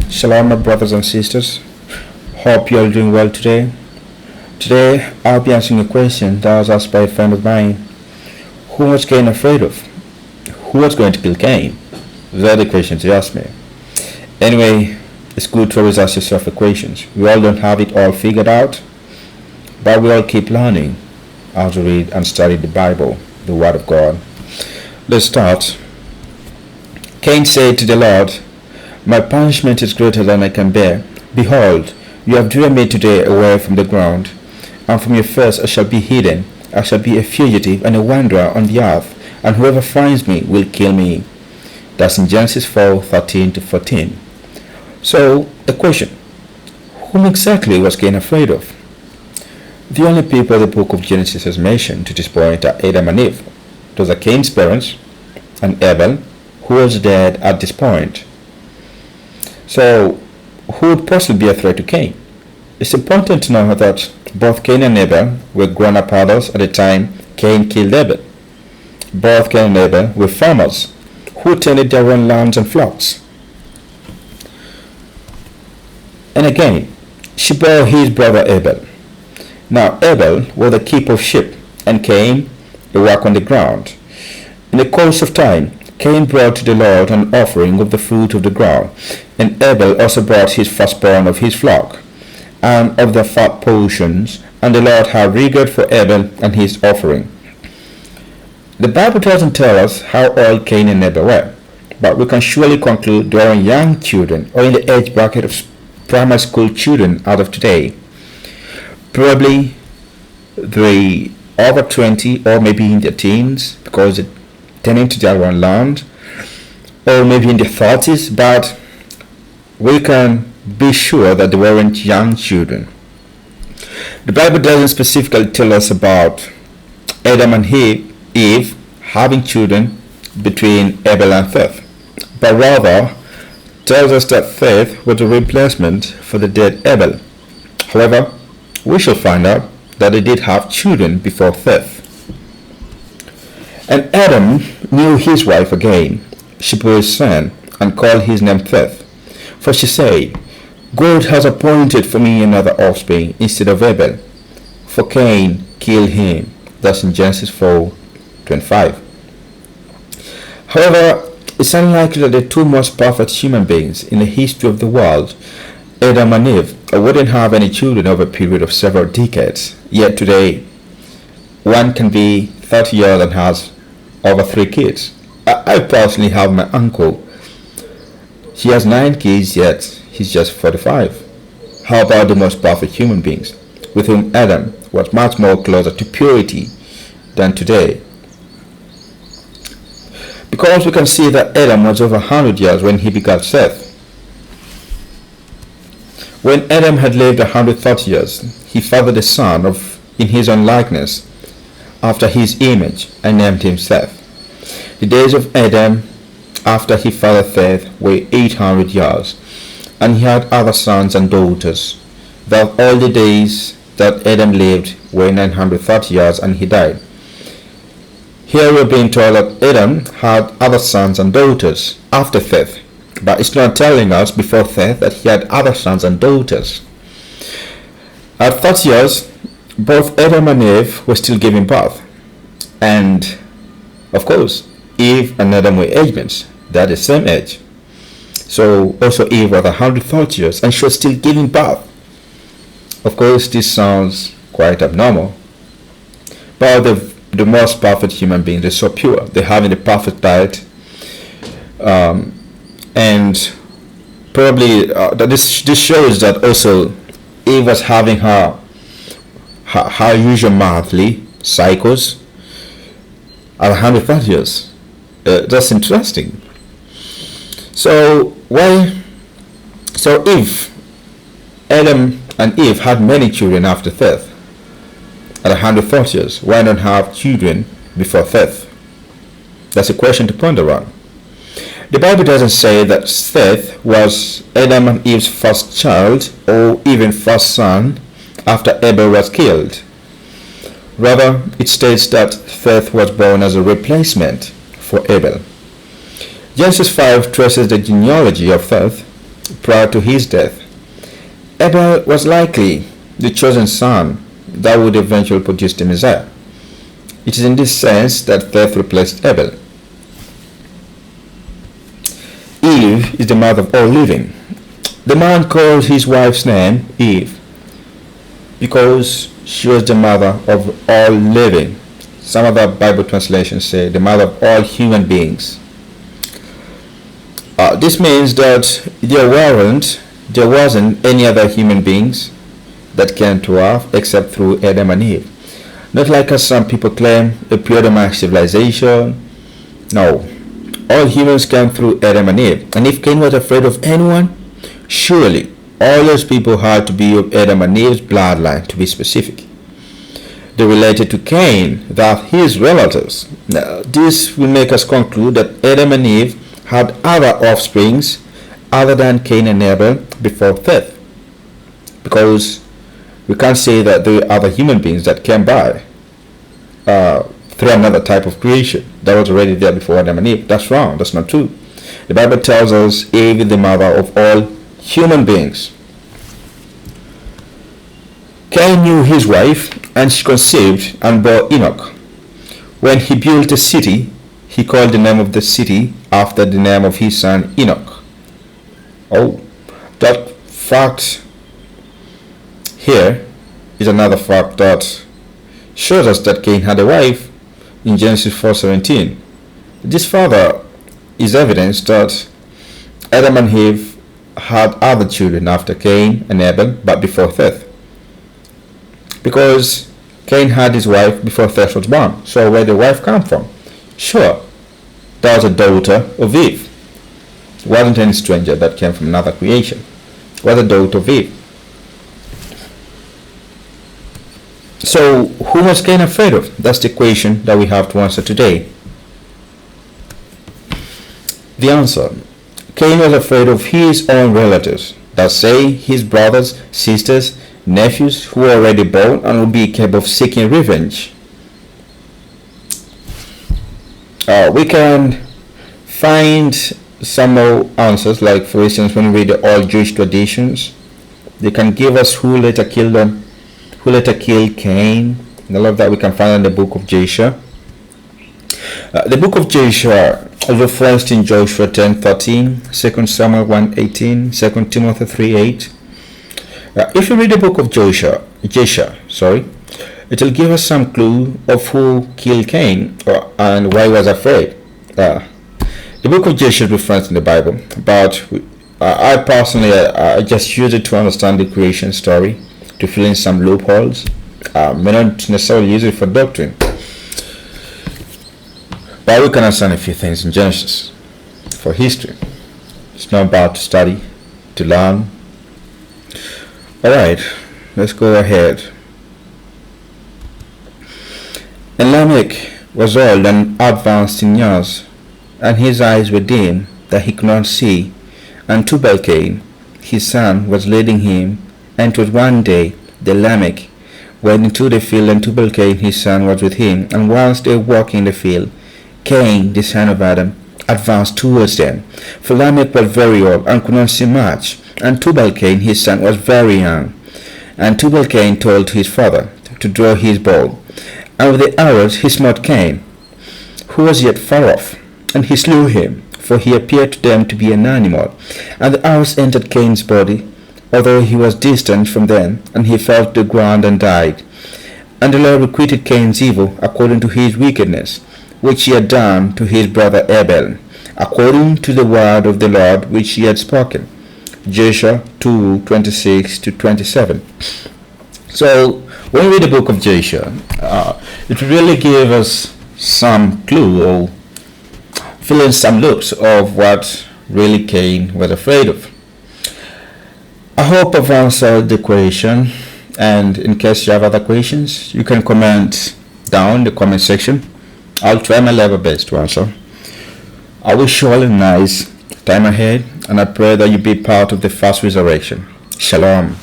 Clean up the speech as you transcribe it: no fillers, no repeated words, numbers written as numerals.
Shalom, my brothers and sisters. Hope you are doing well today. Today, I'll be answering a question that was asked by a friend of mine. Who was Cain afraid of? Who was going to kill Cain? Those are the questions he asked me. Anyway, it's good to always ask yourself the questions. We all don't have it all figured out, but we all keep learning how to read and study the Bible, the Word of God. Let's start. Cain said to the Lord, "My punishment is greater than I can bear. Behold, you have driven me today away from the ground, and from your face I shall be hidden. I shall be a fugitive and a wanderer on the earth, and whoever finds me will kill me." That's in Genesis 4:13-14. So, the question, whom exactly was Cain afraid of? The only people the book of Genesis has mentioned to this point are Adam and Eve. Those are Cain's parents, and Abel, who was dead at this point. So, who would possibly be a threat to Cain? It's important to know that both Cain and Abel were grown-up adults at the time Cain killed Abel. Both Cain and Abel were farmers who tended their own lands and flocks. And again, she bore his brother Abel. Now Abel was a keeper of sheep, and Cain a work on the ground. In the course of time, Cain brought to the Lord an offering of the fruit of the ground, and Abel also brought his firstborn of his flock, and of the fat portions, and the Lord had regard for Abel and his offering. The Bible doesn't tell us how old Cain and Abel were, but we can surely conclude they were young children, or in the age bracket of primary school children out of today. Probably they over 20 or maybe in their teens, because they tending to their own land, or maybe in their 30s, but we can be sure that they weren't young children. The Bible doesn't specifically tell us about Adam and Eve having children between Abel and Seth, but rather tells us that Seth was a replacement for the dead Abel. However, we shall find out that they did have children before Seth. And Adam knew his wife again. She bore a son and called his name Seth. For she said, "God has appointed for me another offspring instead of Abel, for Cain killed him." That's in Genesis 4:25. However, it's unlikely that the two most perfect human beings in the history of the world, Adam and Eve, wouldn't have any children over a period of several decades. Yet today, one can be 30 years and has over 3 kids. I personally have my uncle. He has 9 kids, yet he's just 45. How about the most perfect human beings, with whom Adam was much more closer to purity than today? Because we can see that Adam was over 100 years when he begat Seth. When Adam had lived 130 years, he fathered a son in his own likeness, after his image, and named him Seth. The days of Adam after he fathered Seth were 800 years, and he had other sons and daughters. Thus all the days that Adam lived were 930 years, and he died. Here we're being told that Adam had other sons and daughters after Seth, but it's not telling us before Seth that he had other sons and daughters. At 30 years, both Adam and Eve were still giving birth, and of course Eve and Adam were age mates. They're the same age. So also Eve was 130 years and she was still giving birth. Of course, this sounds quite abnormal, but the most perfect human beings, they're so pure, they're having the perfect diet, and probably this shows that also Eve was having her usual monthly cycles at 130 years. That's interesting. So if Adam and Eve had many children after Seth at 130 years, why not have children before Seth? That's a question to ponder on. The Bible doesn't say that Seth was Adam and Eve's first child or even first son after Abel was killed. Rather, it states that Seth was born as a replacement for Abel. Genesis 5 traces the genealogy of Seth prior to his death. Abel was likely the chosen son that would eventually produce the Messiah. It is in this sense that Seth replaced Abel. Eve is the mother of all living. The man called his wife's name Eve because she was the mother of all living. Some other Bible translations say the mother of all human beings. This means that there wasn't any other human beings that came to earth except through Adam and Eve. Not like as some people claim, a pre-Adamic civilization. No, all humans came through Adam and Eve. And if Cain was afraid of anyone, surely all those people had to be of Adam and Eve's bloodline, to be specific. They related to Cain, that his relatives. Now, this will make us conclude that Adam and Eve had other offsprings other than Cain and Abel before Seth, because we can't say that there were other human beings that came by through another type of creation that was already there before Adam and Eve. That's wrong. That's not true. The Bible tells us Eve is the mother of all human beings. Cain knew his wife, and she conceived and bore Enoch. When he built a city, he called the name of the city after the name of his son Enoch. Oh, that fact here is another fact that shows us that Cain had a wife in Genesis 4:17. This further is evidence that Adam and Eve had other children after Cain and Abel, but before Seth. Because Cain had his wife before Seth was born. So where did the wife come from? Sure, that was a daughter of Eve. It wasn't any stranger that came from another creation. It was a daughter of Eve. So who was Cain afraid of? That's the question that we have to answer today. The answer: Cain was afraid of his own relatives, that say his brothers, sisters, nephews who were already born and would be capable of seeking revenge. We can find some more answers, like for instance when we read the old Jewish traditions, they can give us who later killed Cain, and all of that we can find in the book of Joshua. The book of Joshua is referenced in Joshua 10:13, 2 Samuel 1:18, 2 Timothy 3:8. If you read the book of Joshua, it will give us some clue of who killed Cain and why he was afraid. The book of Joshua is referenced in the Bible, but I personally just use it to understand the creation story, to fill in some loopholes. May not necessarily use it for doctrine, but we can understand a few things in Genesis for history. It's not bad to study, to learn. Alright, let's go ahead. And Lamech was old and advanced in years, and his eyes were dim, that he could not see. And Tubal-Cain, his son, was leading him. And it was one day that Lamech went into the field, and Tubal-Cain, his son, was with him. And whilst they were walking in the field, Cain, the son of Adam, advanced towards them. For Lamech was very old and could not see much, and Tubal-Cain, his son, was very young. And Tubal-Cain told his father to draw his bow, and with the arrows he smote Cain, who was yet far off, and he slew him, for he appeared to them to be an animal. And the arrows entered Cain's body, although he was distant from them, and he fell to the ground and died. And the Lord requited Cain's evil according to his wickedness, which he had done to his brother Abel, according to the word of the Lord which he had spoken. Joshua 2:26-27. So when we read the book of Joshua, it really gave us some clue or fill in some loops of what really Cain was afraid of. I hope I've answered the question, and in case you have other questions, you can comment down in the comment section. I'll try my level best to answer. I wish you all a nice time ahead, and I pray that you be part of the first resurrection. Shalom.